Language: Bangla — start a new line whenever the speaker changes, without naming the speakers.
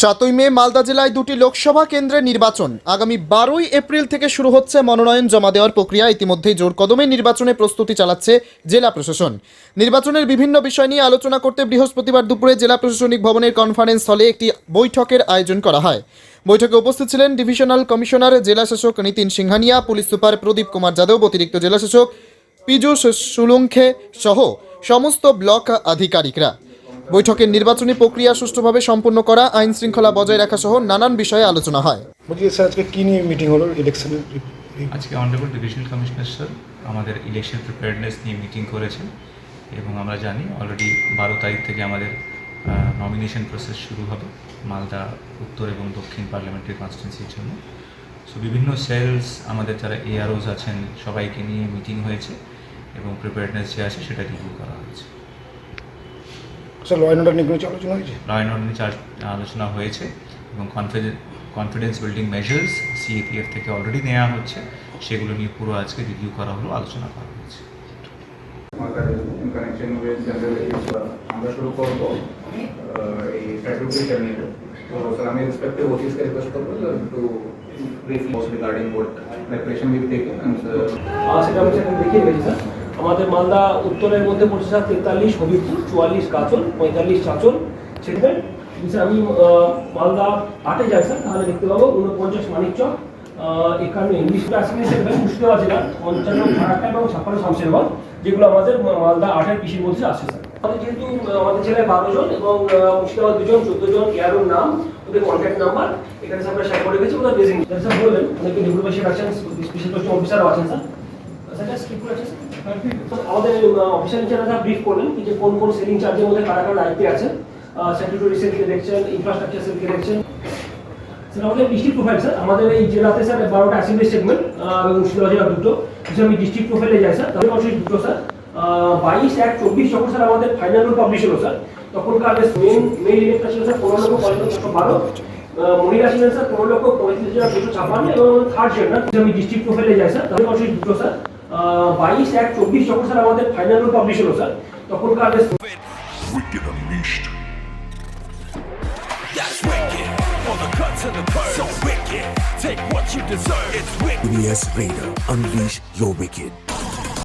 7ই মে মালদা জেলায় দুটি লোকসভা কেন্দ্রে নির্বাচন। আগামী 12ই এপ্রিল থেকে শুরু হচ্ছে মনোনয়ন জমা দেওয়ার প্রক্রিয়া। ইতিমধ্যেই জোর কদমে নির্বাচনে প্রস্তুতি চালাচ্ছে জেলা প্রশাসন। নির্বাচনের বিভিন্ন বিষয় নিয়ে আলোচনা করতে বৃহস্পতিবার দুপুরে জেলা প্রশাসনিক ভবনের কনফারেন্স হলে একটি বৈঠকের আয়োজন করা হয়। বৈঠকে উপস্থিত ছিলেন ডিভিশনাল কমিশনার জেলা শাসক নিতিন সিংহানিয়া, পুলিশ সুপার প্রদীপ কুমার যাদব, অতিরিক্ত জেলা শাসক পীযূষ সুলুঙ্খে সহ সমস্ত ব্লক আধিকারিকরা। বৈঠকের নির্বাচনী প্রক্রিয়া সুষ্ঠুভাবে সম্পন্ন করা, আইন শৃঙ্খলা বজায় রাখা সহ নানান বিষয়ে আলোচনা হয়।
স্যার আজকে কি নিয়ে মিটিং হলো ইলেকশনের?
আজকে অনারেবল ডিভিশনাল কমিশনার স্যার আমাদের ইলেকশন প্রিপেয়ারনেস নিয়ে মিটিং করেছেন এবং আমরা জানি অলরেডি 12 তারিখ থেকে আমাদের নমিনেশন প্রসেস শুরু হবে মালদা উত্তর এবং দক্ষিণ পার্লামেন্টারি কনস্টিটুয়েন্সির জন্য। সো বিভিন্ন সেলস, আমাদের যারা এআরওস আছেন সবাইকে নিয়ে মিটিং হয়েছে এবং প্রিপেয়ারনেস যে আছে সেটা রিভিউ করা হয়েছে।
স্যার ল অ্যান্ড অর্ডার নিয়ে কিছু আলোচনা হয়েছে?
ল অ্যান্ড অর্ডার নিয়ে আলোচনা হয়েছে এবং কনফিডেন্স বিল্ডিং মেজার্স সিএপিএফ থেকে অলরেডি নেওয়া হচ্ছে, সেগুলো নিয়ে পুরো আজকে রিভিউ করা হলো, আলোচনা করা হয়েছে।
আমরা শুরু করবো এই স্ট্যাটিউটরি নিয়ে। তো স্যার আমি রেসপেক্টিভ অফিসকে রিকোয়েস্ট করবো to brief regarding what preparation will taken and
সেটা আমি সেখানে দেখিয়ে গেছি স্যার। আমাদের মালদা উত্তরের মধ্যে পড়ছে স্যার 43 হবিপুর, 44 কাচল, 45 চাচল। সেখানে আমি মালদা 8-এ যাই স্যার, তাহলে দেখতে পাবো 49 মানিকচক, 51 ইংলিশ ক্লাসিক সেখানে মুর্শিদাবাদ জেলার 55 ফারাক্কা এবং 56 শামশেরবাগ, যেগুলো আমাদের মালদা 8-এর পিসির মধ্যে আসে স্যার। আমাদের যেহেতু আমাদের জেলায় 12 জন এবং মুর্শিদাবাদ 2 জন, 14 জন এয়ারোর নাম, ওদের কন্ট্যাক্ট নাম্বার এখানে আমরা শেয়ার করে গেছি। ওদের বেজিং স্যার বললেন অনেকে ডেপুটেশন আছেন, স্পেশাল পোস্টিং অফিসারও আছেন স্যার। স্যার স্কিপ করে আছে আমাদের অফিসার ইনচার্জরা ব্রিফ করলেন যে কোন কোন সেলিং চার্জের মধ্যে কারা কারা দায়িত্বে আছে। স্ট্যাটিউটরি সেলকে দেখছেন, ইনফ্রাস্ট্রাকচার সেলকে দেখছেন। স্যার আমাদের ডিস্ট্রিক্ট প্রোফাইল স্যার, আমাদের এই জেলাতে স্যার 12টা অ্যাসেম্বলি সেগমেন্ট এবং মুর্শিদাবাদ জেলা 2টো। আমি ডিস্ট্রিক্ট প্রোফাইলে যাই স্যার, তাদের অবশ্যই 2টো স্যার। 22/1/24 যখন স্যার আমাদের ফাইনাল রুল পাবলিশ হলো স্যার, তখনকার মেইল ইলেক্টটা ছিল স্যার 15,45,212। মহিলা ছিলেন স্যার 15,35,256 এবং থার্ড জেন্ডার। আমি ডিস্ট্রিক্ট প্রোফাইলে যাই স্যার, তাদের অবশ্যই 2টো স্যার। 22/1/24 যখন স্যার আমাদের ফাইনাল রুল পাবলিশ হলো স্যার, তখনকার
Wicked Unleashed. That's wicked. All the cuts and the curves. So wicked. Take what you deserve. It's wicked. ES Raider. Unleash your wicked.